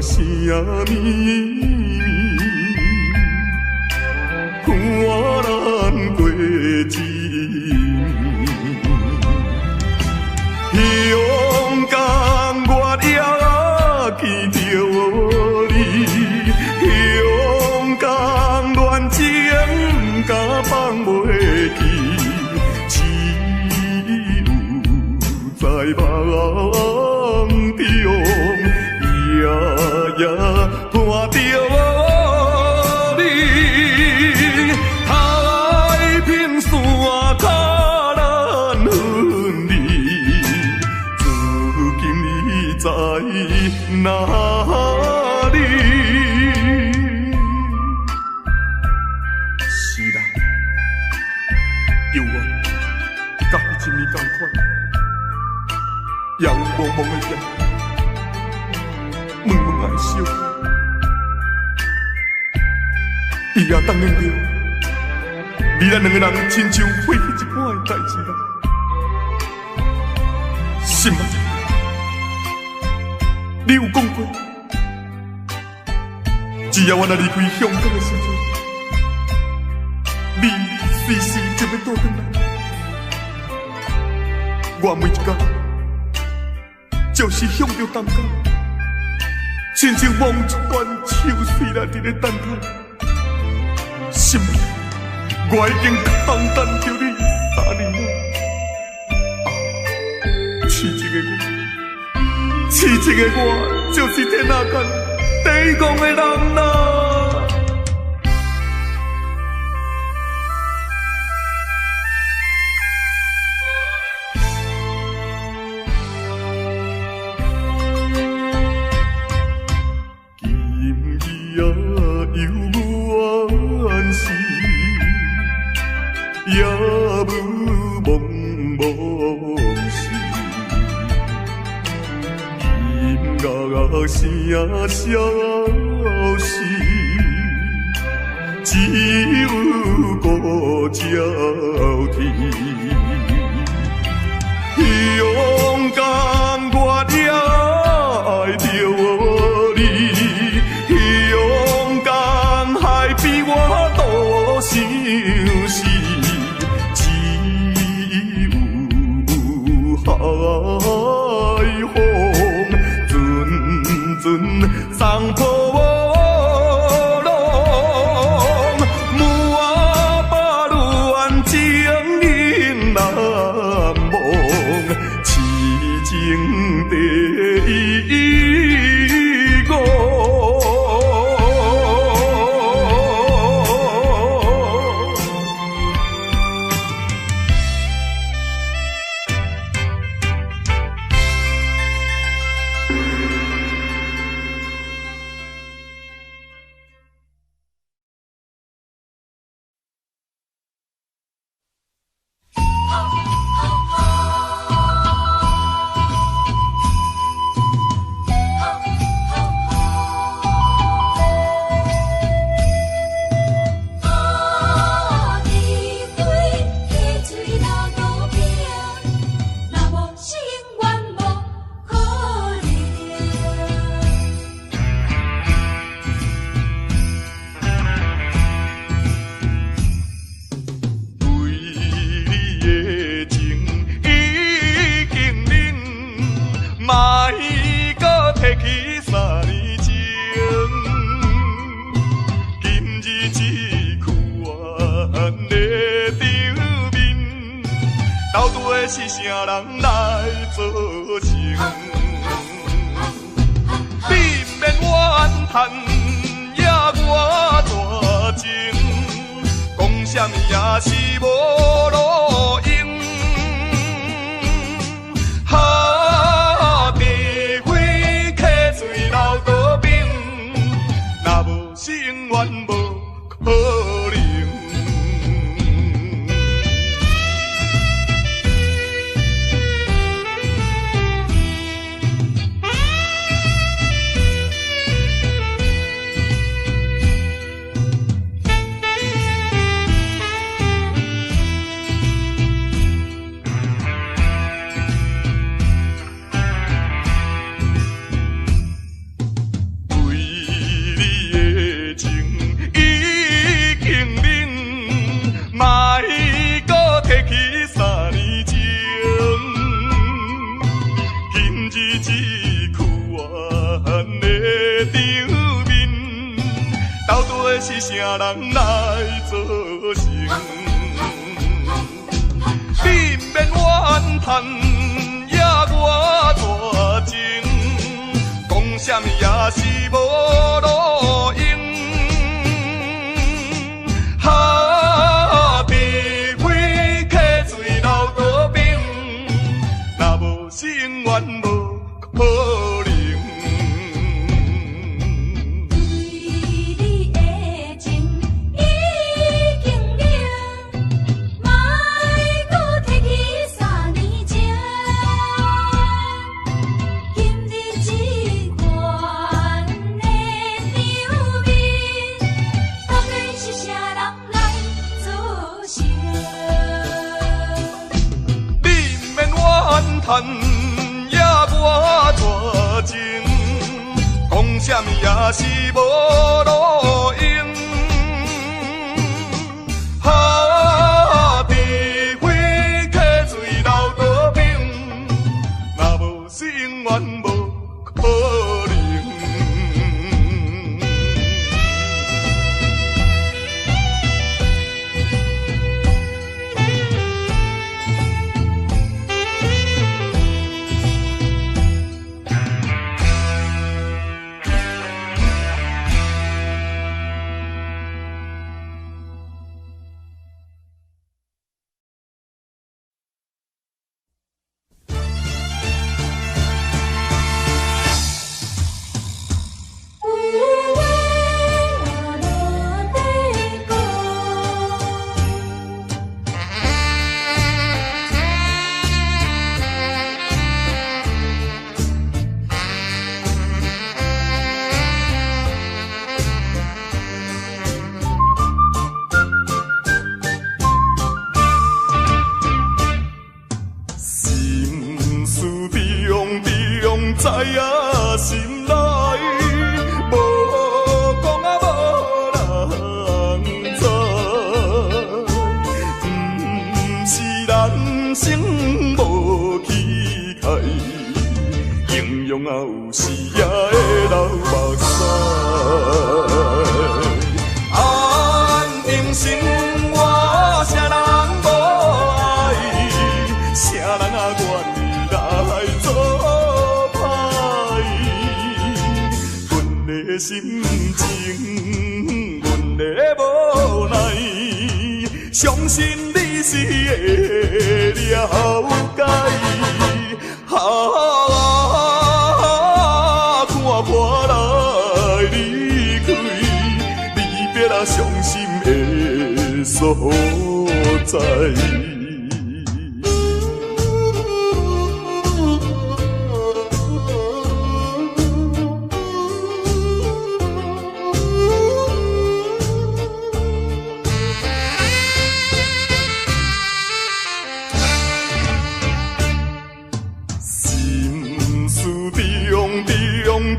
声咪咪，看咱过一年，勇敢我也见着你，勇敢恋情敢放袂记，只有在梦中。夜夜伴着你，太平山脚咱分离，如今你在哪里？是啦，犹原甲迄一暝同款，阳蒙蒙的天。问问爱惜，伊也当然着，你咱两个人亲像过去一半的代志啦，是吗？你有讲过，只要我若离开香港的时阵，你随时就要倒转来，我每一天就是向着东港。亲像望穿秋水来伫咧等待，心我已经空等着你3年了。痴情的我，痴情的我，就是天下间第一讲的人啦。也无梦梦时，音乐声消失，只有孤鸟啼。勇敢我也爱着你，勇敢还比我多想死。海风阵阵送破浪，满把恋情引难忘，痴情第一个。是啥人来做情？你免怨叹，也我大情，讲啥物也是无路用。哈，地火客醉流高冰，若无心愿无能。是啥人来造成？你毋免怨叹，也我大情，讲啥物也是无路用。哈，别开客水流倒冰，若无是永远无可能。叹也我大情，讲啥物也是无路用。哈，别开客水流倒冰，若无是永远无可能。知影心内，无讲啊无人知，毋是人生无期待，形容啊有时也会流目屎。安定生活，啥人无爱？啥人啊愿意来做？心情，阮的无奈，相信你是会了解。看破来离开，离别啊伤心的所在。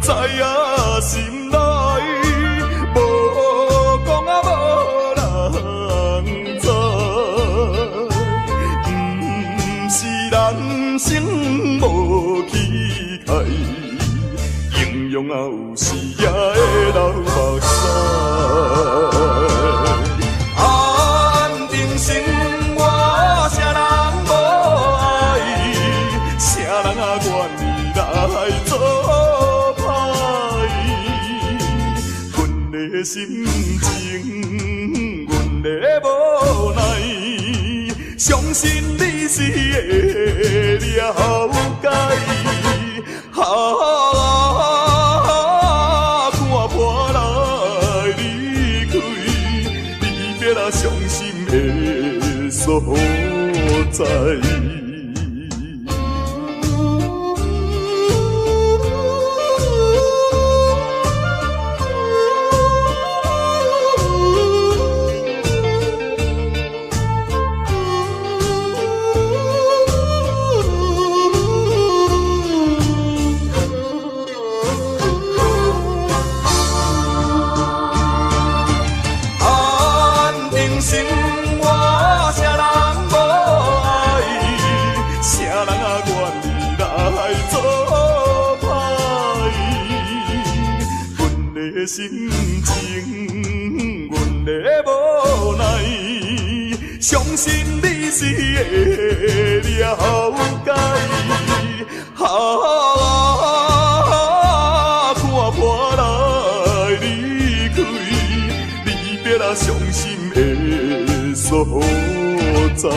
知影心内，无讲啊无人知，毋是人生无期待，形容啊有时也会流目屎。安定生活，啥人无爱？啥人啊愿意来做？心情，阮的无奈，相信你是会了解。看破来离开，伤心的所在。心情，阮的无奈，相信你是会了解。看破来离开，离别啊伤心的所在。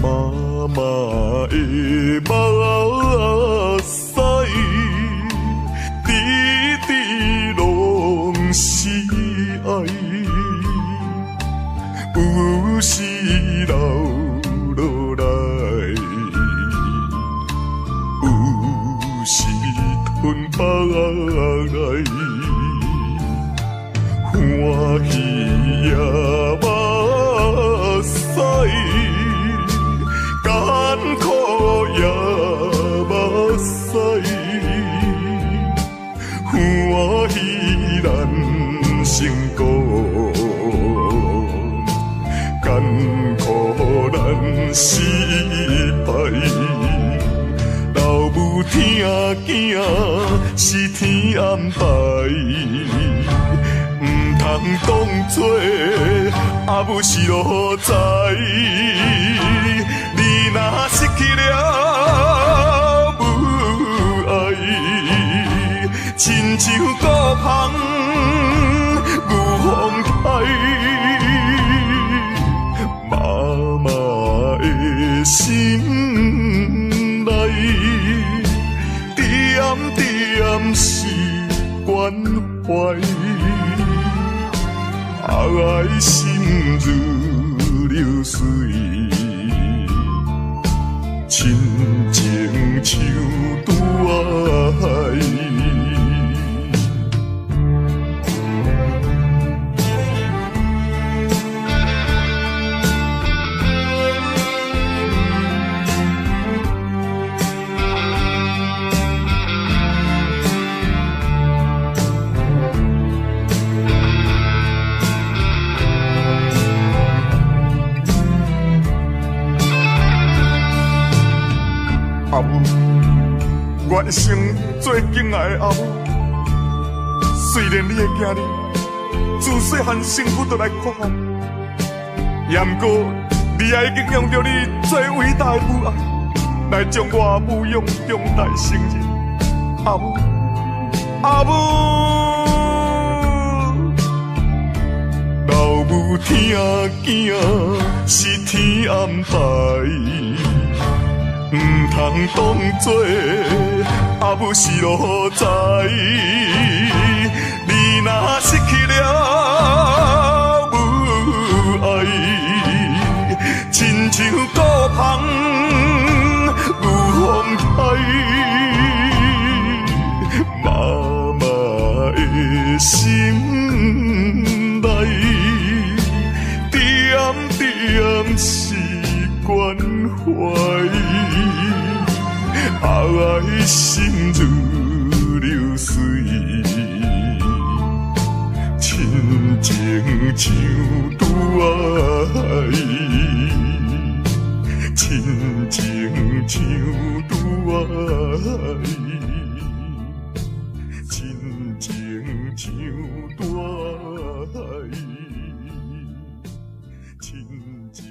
妈妈的目屎，滴滴拢是爱，有时流落来，有时吞腹来，欢喜也目屎。艰苦也目屎，欢喜咱成功，艰苦咱失败。老母疼囝是天安排，唔通当作阿母是路在。你若失去了母爱，亲像孤芳无风开。妈妈的心内，点点是关怀，爱心如流水。亲情像拄爱，阿母，我一生最敬爱的阿母。虽然你的囝儿自细汉生父就来缺憾，也毋过你也已经用着你最伟大的母爱，来将我母养长大成人。阿母，阿母，老母疼囝是天安排。唔通当作阿母是路在，你若失去了母爱，亲像孤芳有风台。妈妈的心内，点点是关怀。爱心如流水，亲情像拄爱，亲情像拄爱，亲情像拄爱，亲情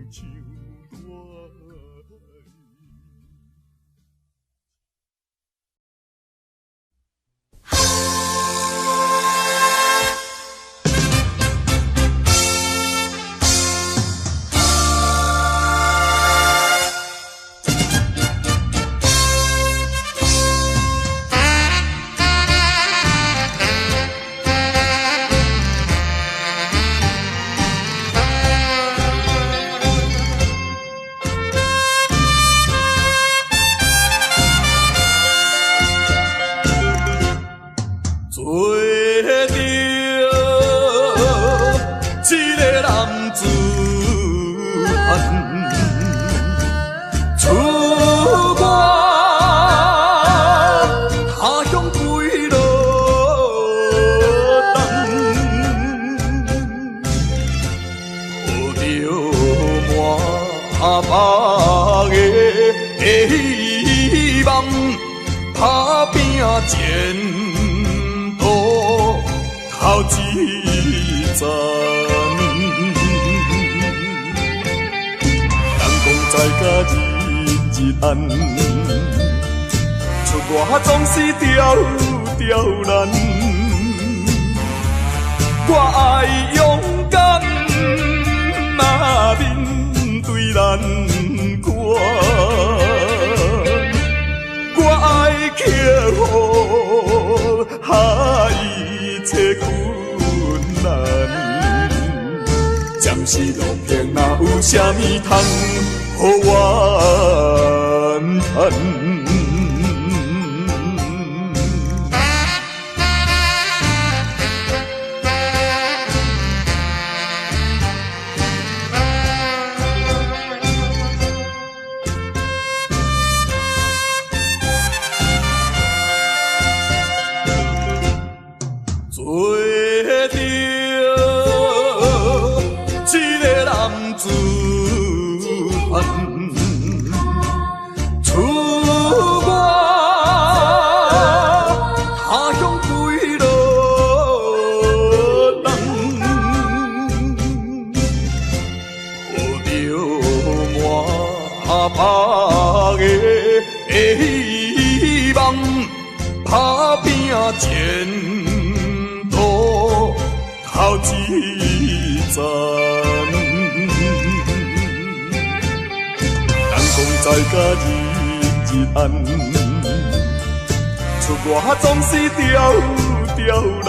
像拄爱。前途头一站，人讲在甲日日暗，出外总是刁难。我爱勇敢，面对难关。我爱克服一切困难，暂时路平哪有啥物通予我叹？前途头一站，人讲在甲日日暗，出外总是刁难。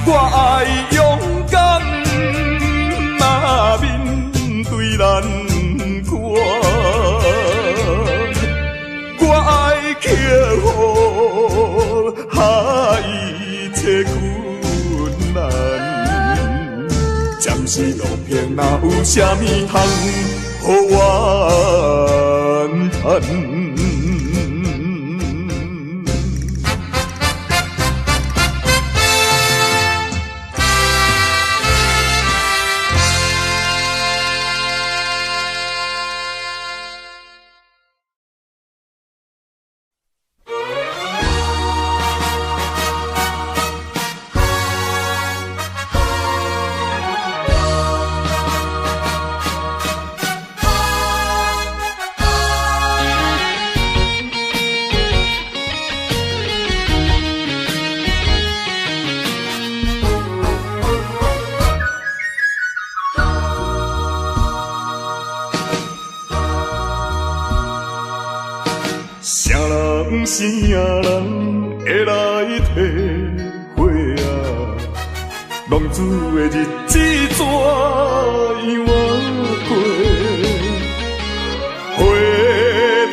我爱勇敢，面对难关。我爱克服一切困难，暂时路平哪有啥物通予我叹？啥人啥人会来体会啊？浪子的日子怎样过？回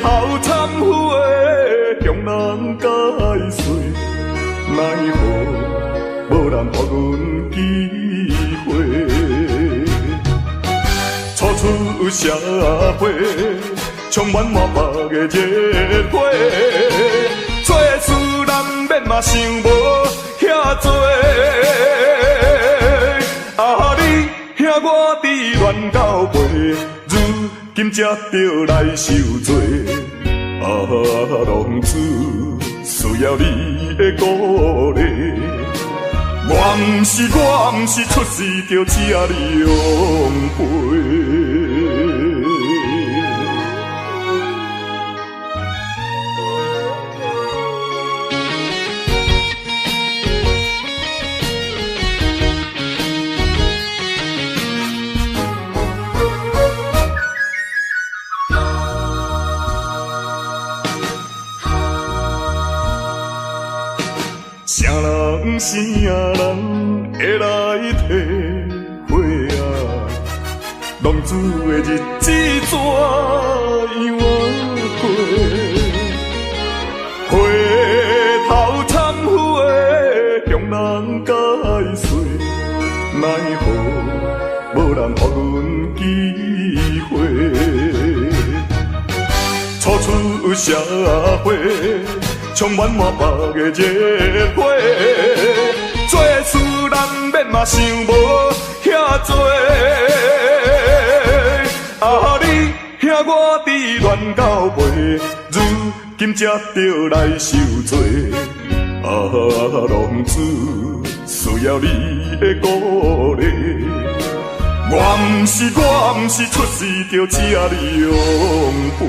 头忏悔，向人解释，奈何无人给阮机会？初出社会。充满满腹的热火。做事人免嘛想无遐多，啊你兄我伫乱到背，如今才着来受罪。啊浪子需要你的鼓励，我毋是出世着请你养陪。啥人会来体会啊？浪子的日子怎样过？回头忏悔，向人解释，奈何无人予阮机会？初出社会。充满满腹的热火，做事人免嘛想无遐多，啊你兄我伫乱到背，如今才着来受罪，啊浪子需要你的鼓励，我毋是出世着请你养陪。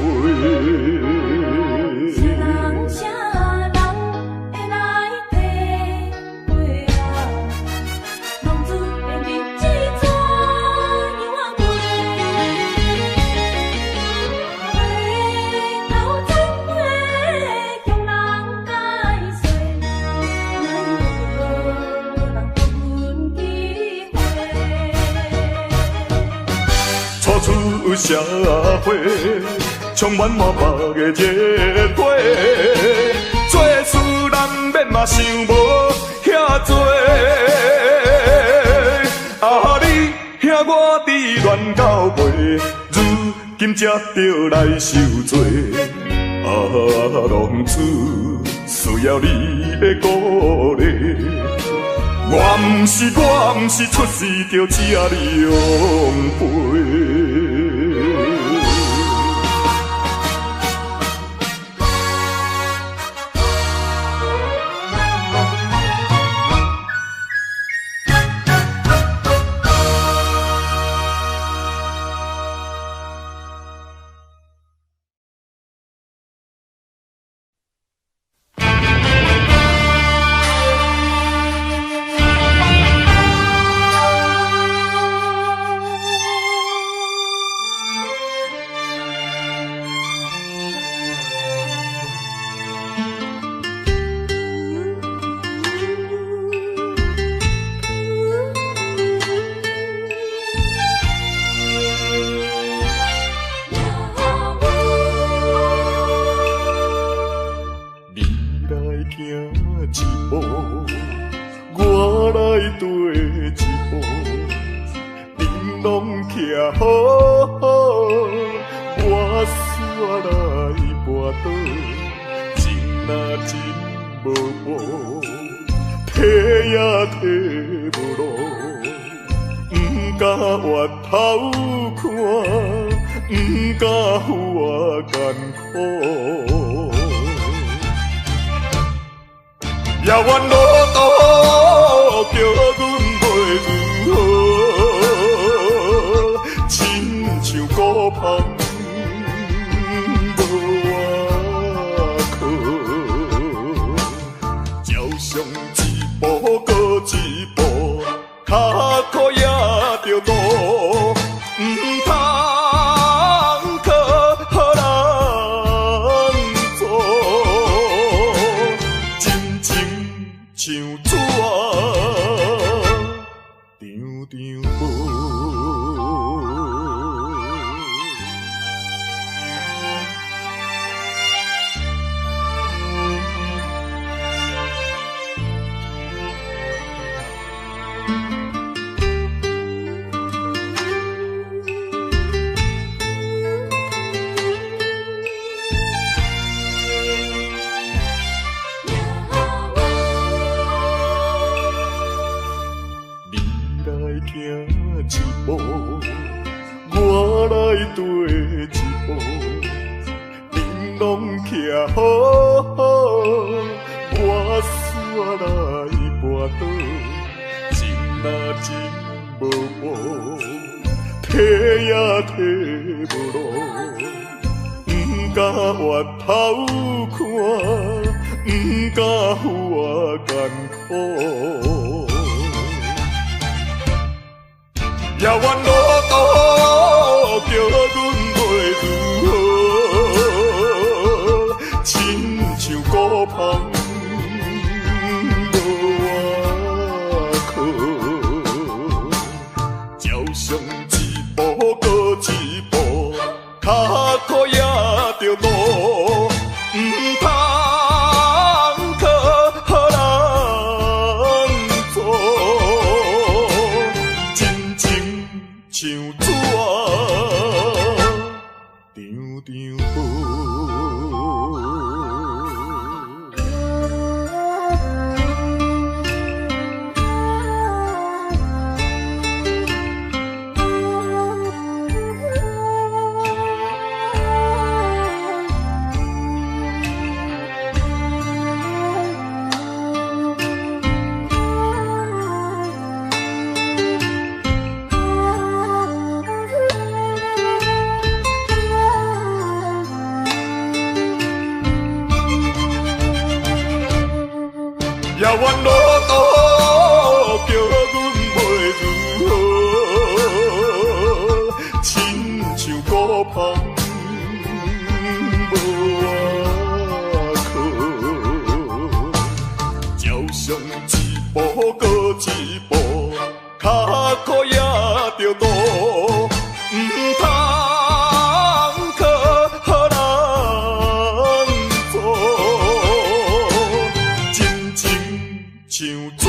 出社会，充满满腹的热火，做事人免嘛想无遐多，啊你兄我伫乱到背，如今才着来受罪，啊浪子需要你的鼓励。我毋是出世着请你养陪。我煞来跋倒，情若真无补，提也提无路，不敢回头看，不敢付我艰苦。遥远路途叫阮袂如何，亲像孤芳无外靠，走上一步搁一步，脚苦也着路，不通靠人做。像纸张张遥远路途叫阮袂如何，亲像孤芳无外靠，走上一步搁一步，脚苦也着路，不通靠人做。像纸张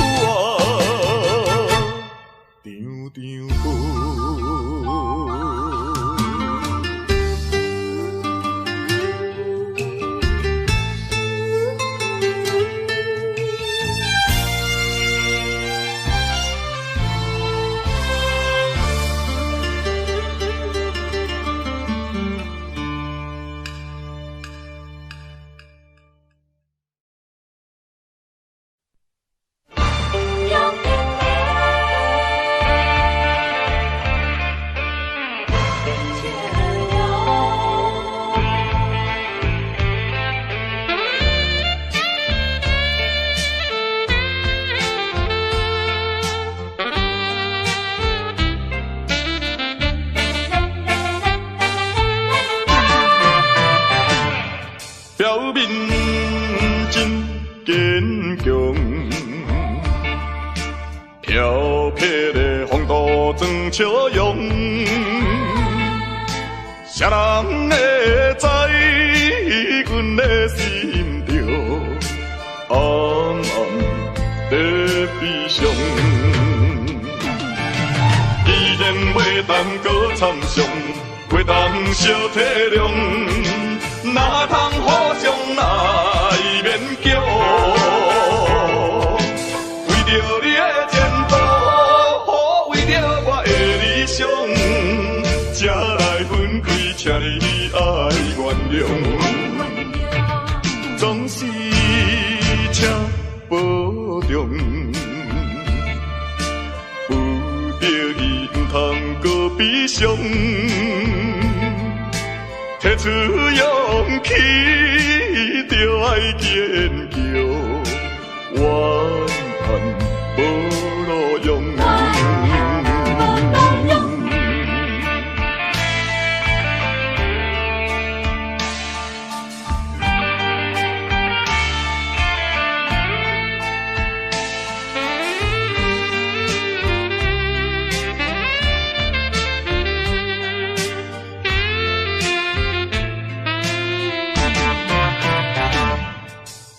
表面真坚强，飘撇的风度装笑容，谁人会知阮的心着暗暗在悲伤？既然袂当搁参详，袂当小体谅。哪通互相来勉强？为着你的前途，为着我的理想，才来分开，请你爱原谅。总是请保重，不得已唔通搁悲伤。提出勇气，就爱坚强，怨叹无路用。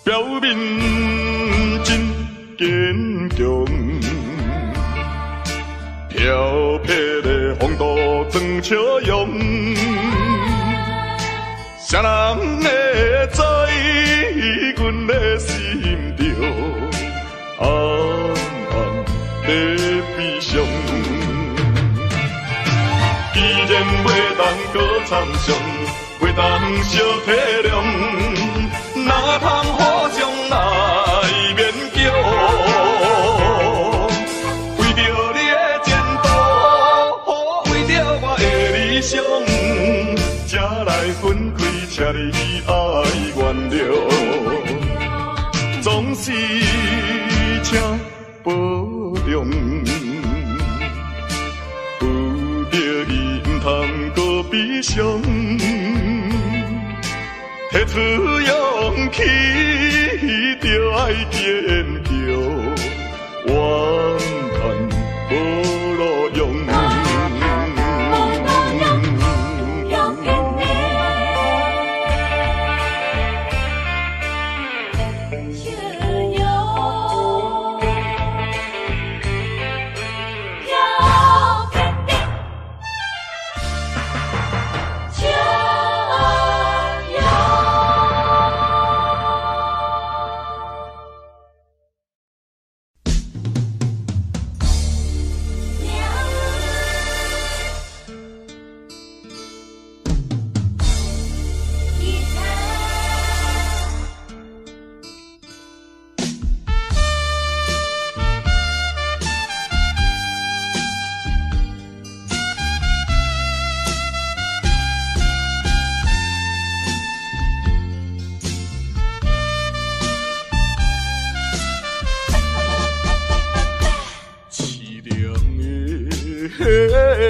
表面真坚强，飘撇的风度装笑容，谁人会知阮的心着暗暗在悲伤？既然袂当搁参详，袂当小体谅。总是请保重，有着伊毋通搁悲伤，摕出勇气，就爱坚强，怨叹无路用。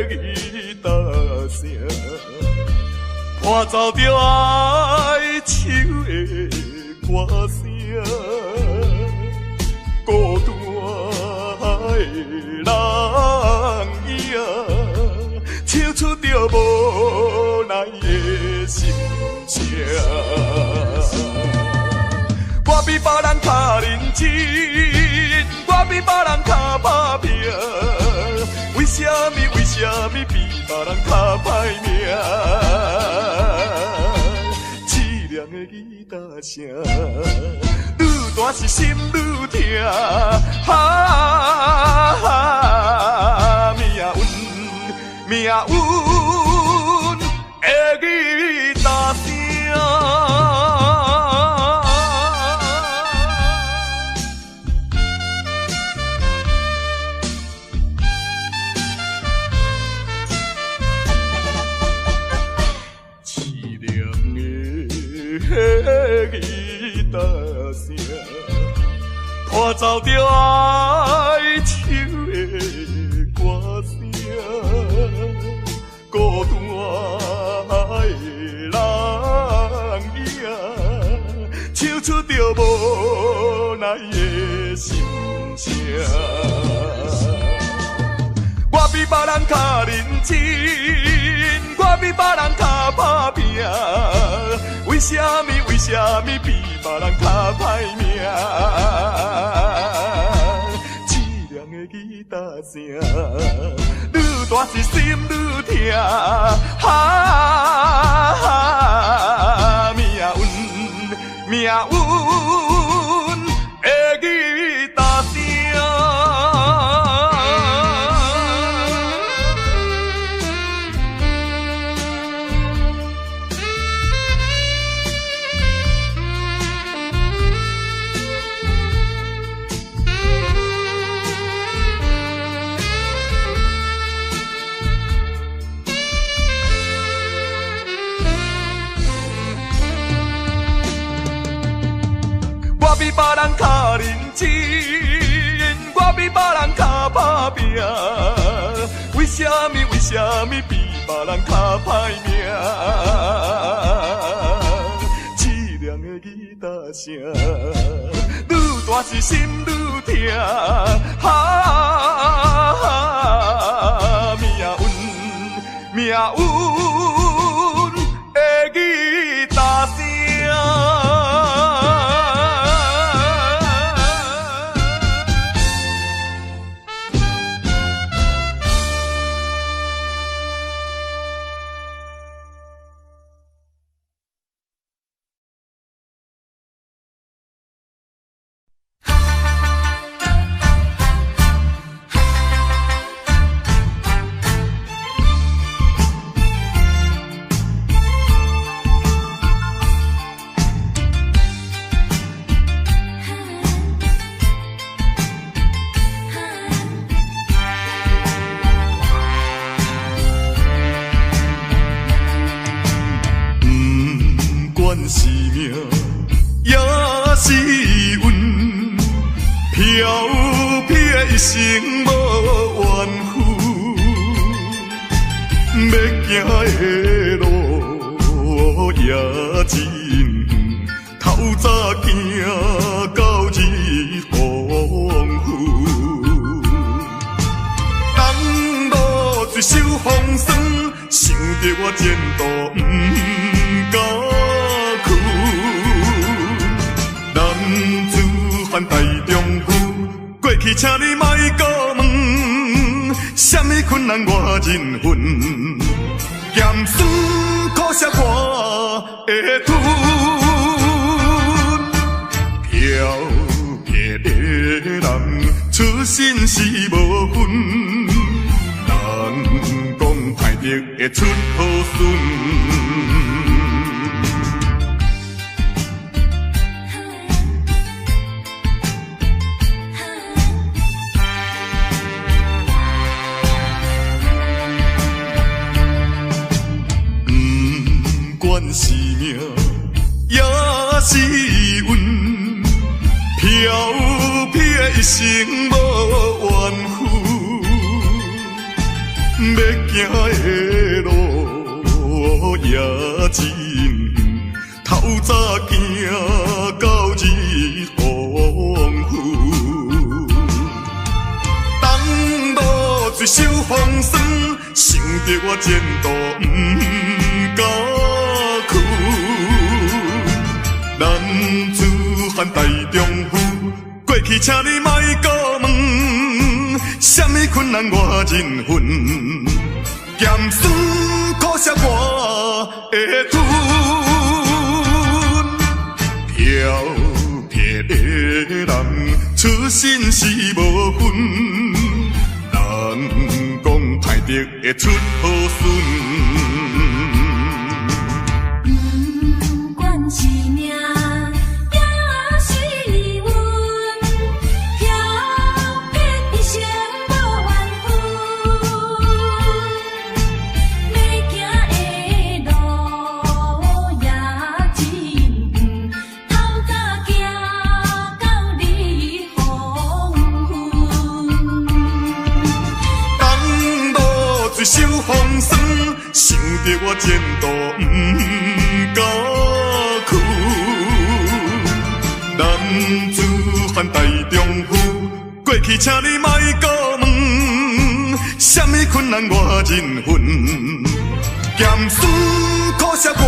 吉他声，伴奏着哀愁的歌声，孤单的人影，唱出着无奈的心声。我比别人较认真，我比别人较打拼。为什么比别人较歹命？凄凉的吉他声，愈大是心愈痛。命运的吉他声。吉他声，伴奏着哀愁的歌声，孤单的人影，唱出着无奈的心声。我比别人较认真，我比别人较打拼。为什么比别人较歹命？凄凉的吉他声，愈大是心愈痛。命运的吉他声。我比别人较认真，我比别人较打拼。为什么比别人较歹命？凄凉的吉他声，愈大是心愈痛。命运的吉他声。是阮飘撇一生无怨妇，要行的路也真远，透早行到日黄昏，当路水手风霜，想着我前途不敢去。男子汉大丈夫，过去请你莫搁问，什么困难我忍恨，咸酸苦涩我会吞。飘撇的人，出身是无分，人讲歹得会出好孙。管是命，也是运，飘撇一生无怨妇，要行的路也真远，透早行到日黄昏，当路水手风霜，想着我前途不敢。男子汉大丈夫，过去请你莫搁问，什么困难我忍恨，咸酸苦涩我会吞。飘撇的人，出身是无分，人讲歹得会出好孙。是命，也是运，飘撇一生无怨妇。要行的路也真远，透早行到日黄昏。当路水手风霜，想着我前途不敢。男子汉大丈夫，过去请你莫搁问，什么困难我忍恨，咸酸苦涩我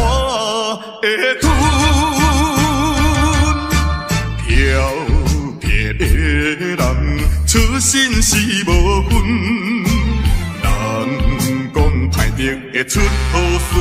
会吞。飘撇的人，出身是无分，人讲歹得会出好孙。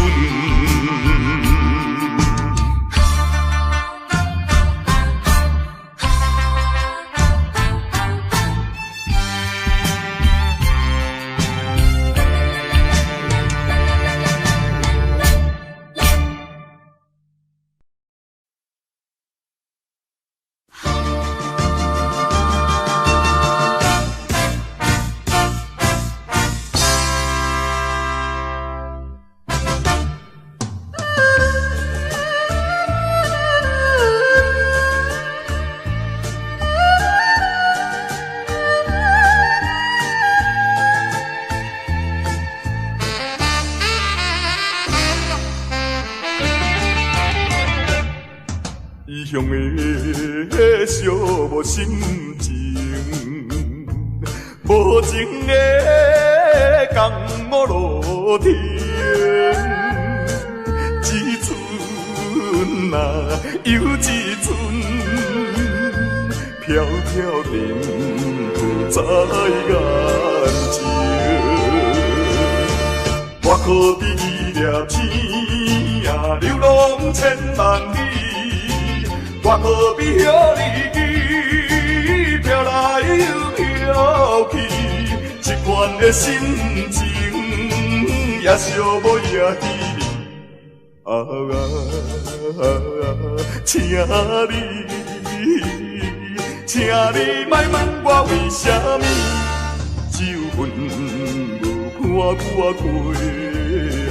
异乡的寂寞心情，无情的江无路天，一寸啊又一寸，飘飘然浮在眼前。我可比伊粒天啊，流浪千万里。我何必向你飘来又飘去，一款的心情也寂寞也稀微。请你莫问我为什么，只有阮无看我过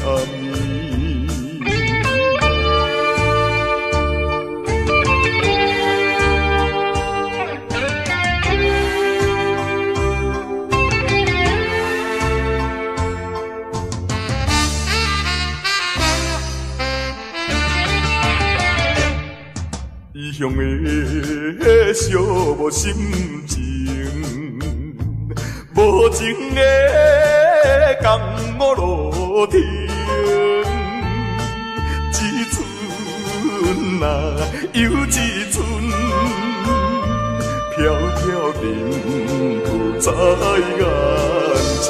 暗暝。寂无心情，无情的江无路停。一寸啊，又一寸，飘飘沉浮在眼前。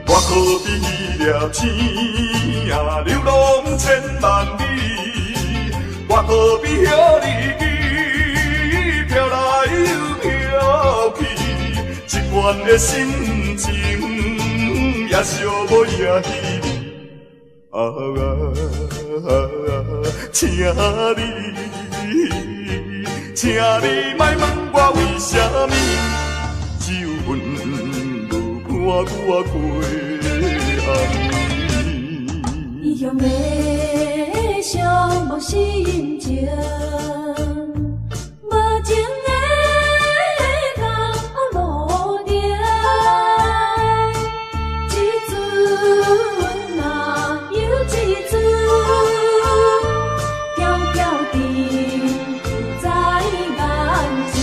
我可比迄粒星啊，流浪千万里。我可比遐日记，飘来又飘去。一款的心情，也寂无也稀微。请你莫问我为什么，只有阮无看我过暗暝。伊向的伤无心情，无情的江无路停。一寸啊，又一寸，飘飘沉在眼前。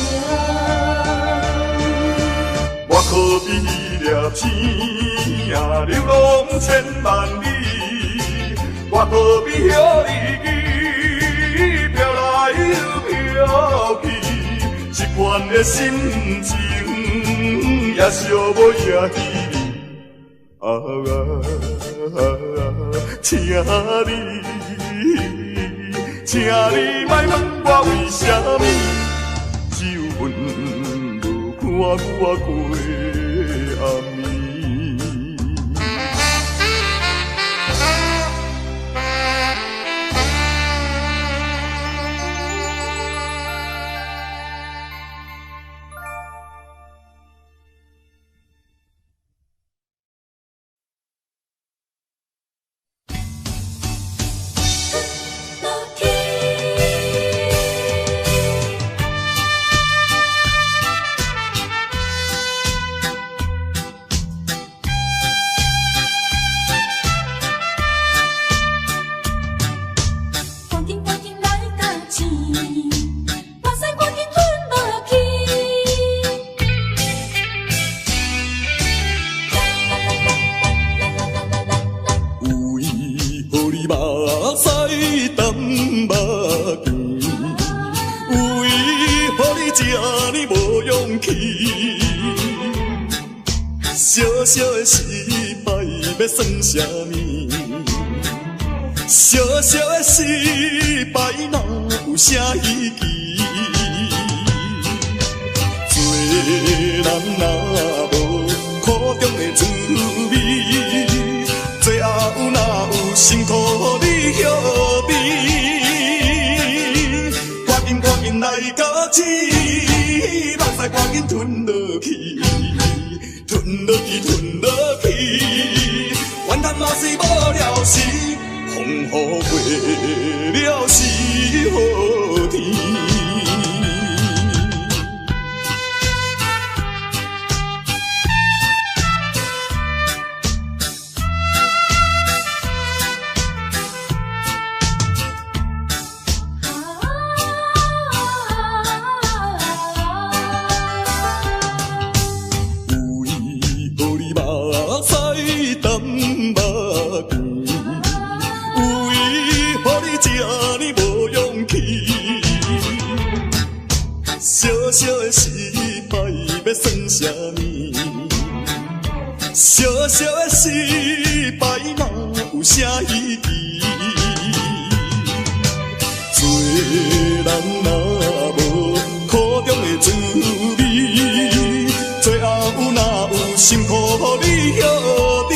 我可比迄粒星啊，流浪千万里。我可比遐日记，飘来又飘去。一款的心情，也寂无也稀微。请你莫问我为什么，只有阮无看我过暗暝。小小的失败要算啥物？小小的失败哪有啥意义？做人若无苦中的滋味，最后哪有辛苦你晓得？赶紧来到此，目屎赶紧吞落去。吞落去，吞落去，怨叹嘛是无了时，风雨过了是好天。小的失败要算啥物？小小的失败哪有啥意义？做人若无苦中的滋味，最后哪有辛苦你晓得？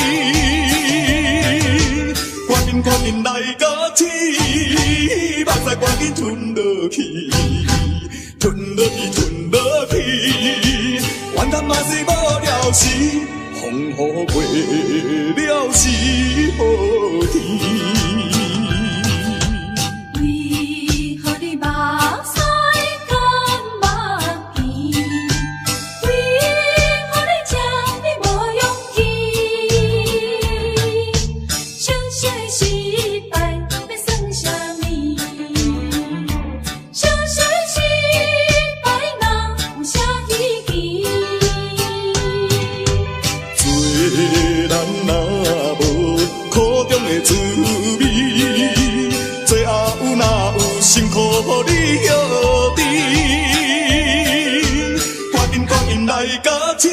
赶紧来到此，目屎赶紧吞落去。吞落去，吞落去，怨叹嘛是无了时，风雨过了是好天。为何你目屎干目甜？为何你这呢无勇气？小小的失败要算啥物？辛苦予你晓知。观音来甲试，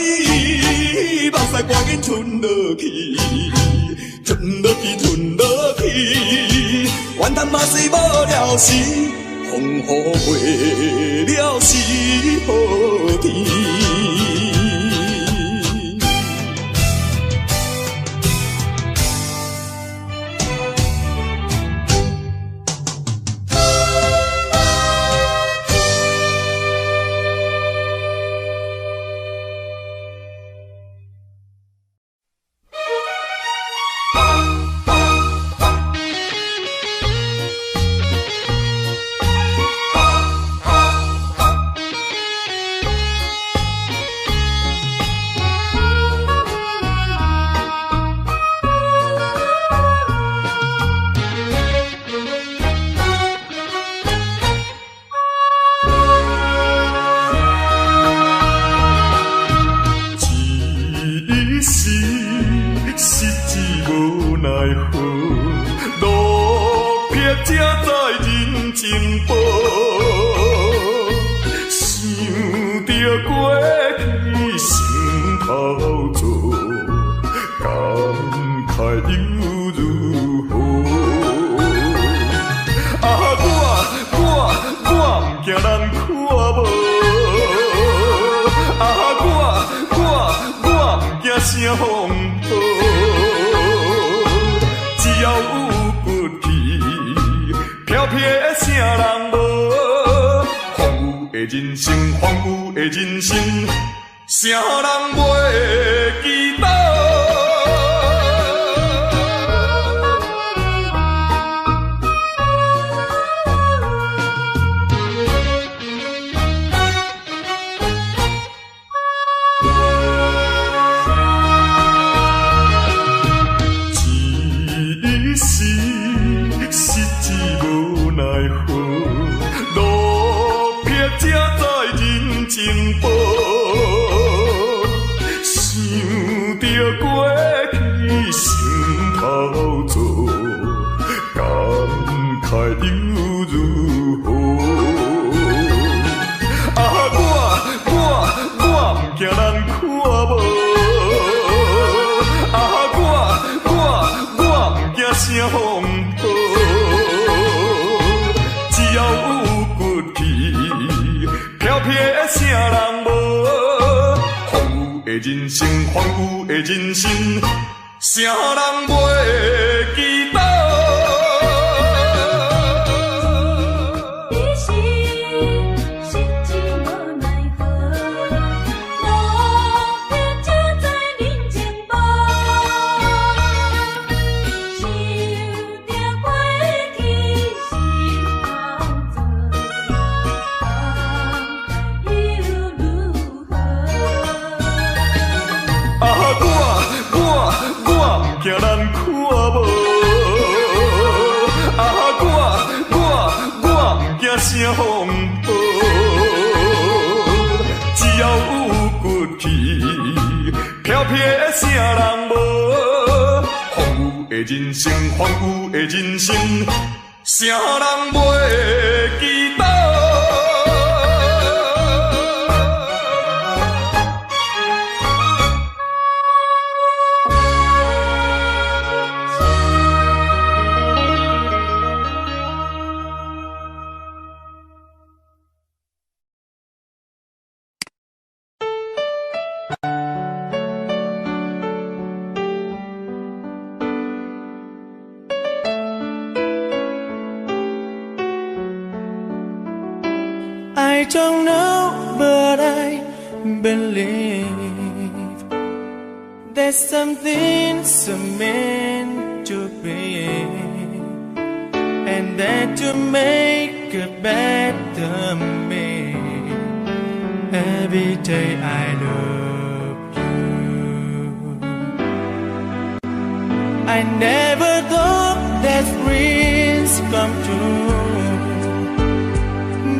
目屎赶紧吞落去，吞落去，吞落去，怨叹嘛是无了时，风雨过了是好天。人生荒芜的人生，啥人袂记得？一时失志无奈何，路撇才知人情薄。想着过去心头做，感慨又如何？啊，我不惊人看无。啥风波，只要有骨气，飘撇的啥人无？荒芜的人生，荒芜的人生，啥人袂记得？惊人看无，啊我不惊啥风波，只要有骨气，飘撇的啥人无？荒芜的人生，荒芜的人生，啥人袂记得？I don't know, but I believe there's something so meant to be, and that to make a better me. Every day I love you. I never thought that dreams come true,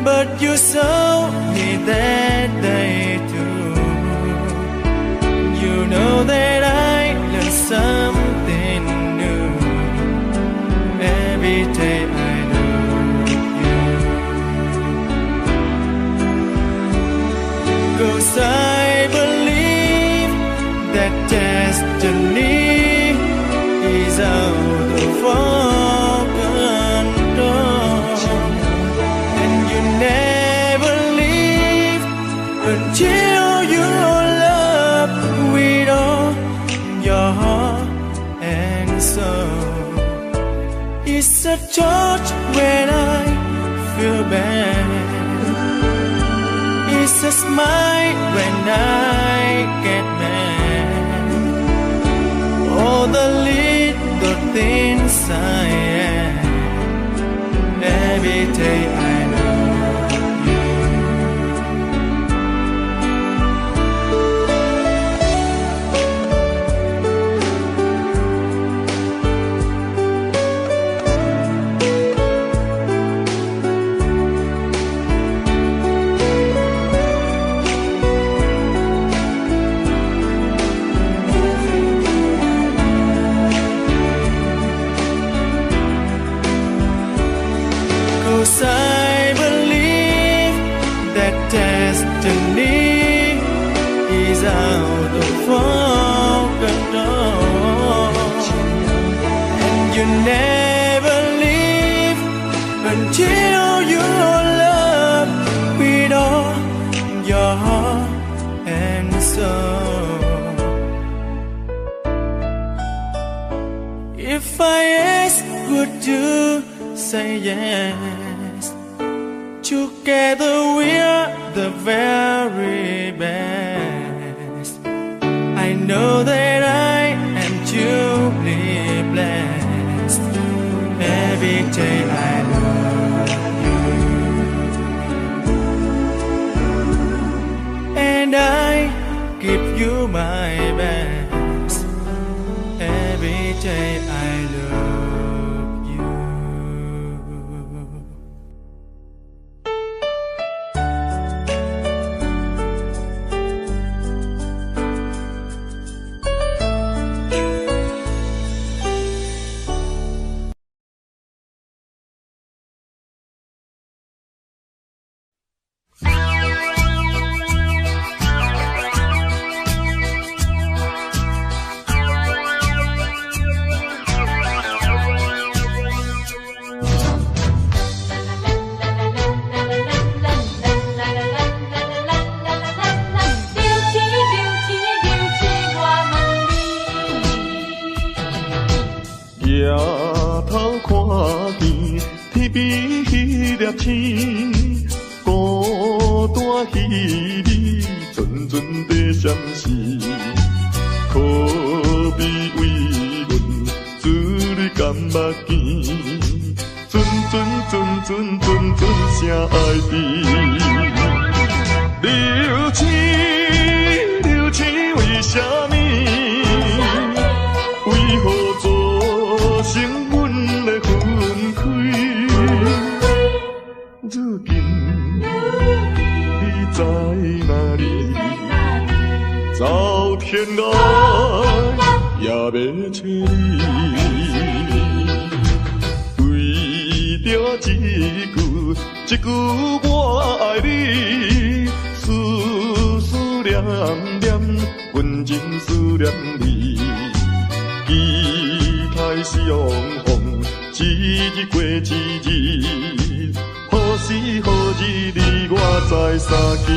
but you saw me that day too. You know that I learned something new. Every day I love you. forgotten door, and you never leave until your love with all your heart and soul. It's a touch when I feel bad. It's a smile when I get mad. All the little things I am. Every day I love you. I believe that destiny is out of control, and you never leave until your love with all your heart and soul. If I ask, would you say yes? Together we're the very best. I know that I am truly blessed. Every day I love you, and I give you my best. Every day I love you.抬头看见天边迄粒星，孤单稀微，阵阵地闪烁，可比为阮珠泪甘目镜，阵阵声爱甜。流星为什么？为何做成阮的分开？如今你在哪里？走天涯也要找你，为着一句我爱你，思念念，阮真思念你。期待相逢，一日过一日，何时何日你我再相见？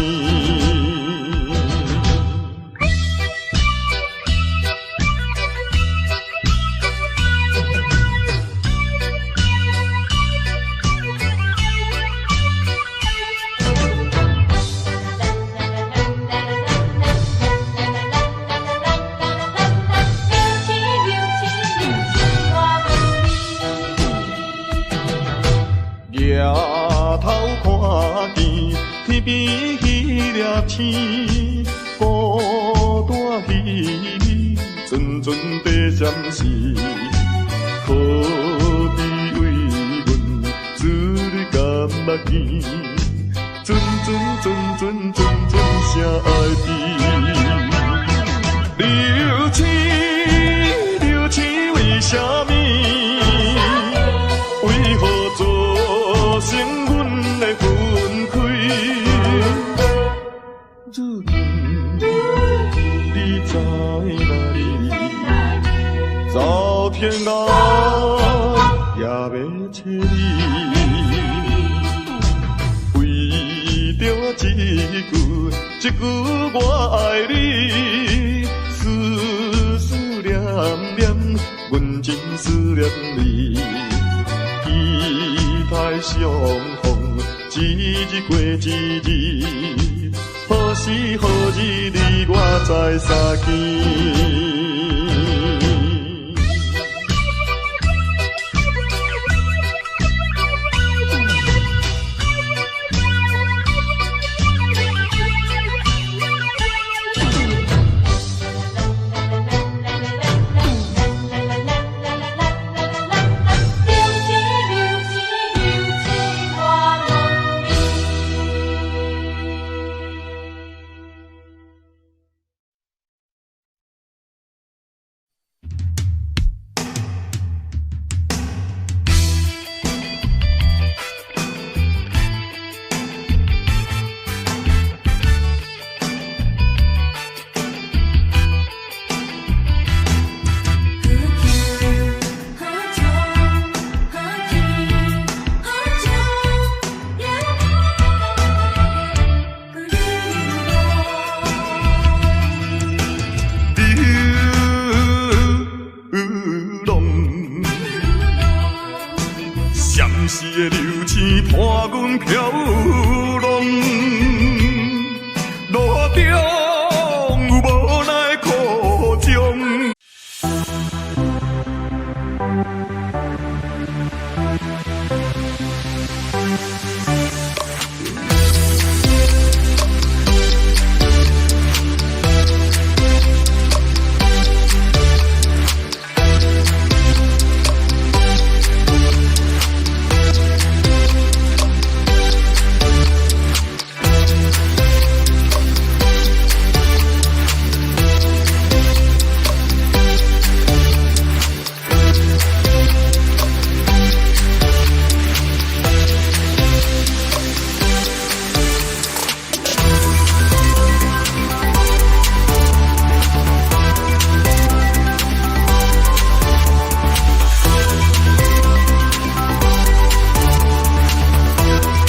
抬头看见天边迄粒星，孤单稀微，阵阵地闪烁，可比为阮珠泪甘目镜，阵声爱甜。流星为什么？为何做成阮的分开？如今你在哪里？走天涯一句我爱你，思思念念，阮真思念你。期待相逢，一日过一日，何时何日你我再相见。闪烁的流星伴阮飘浪。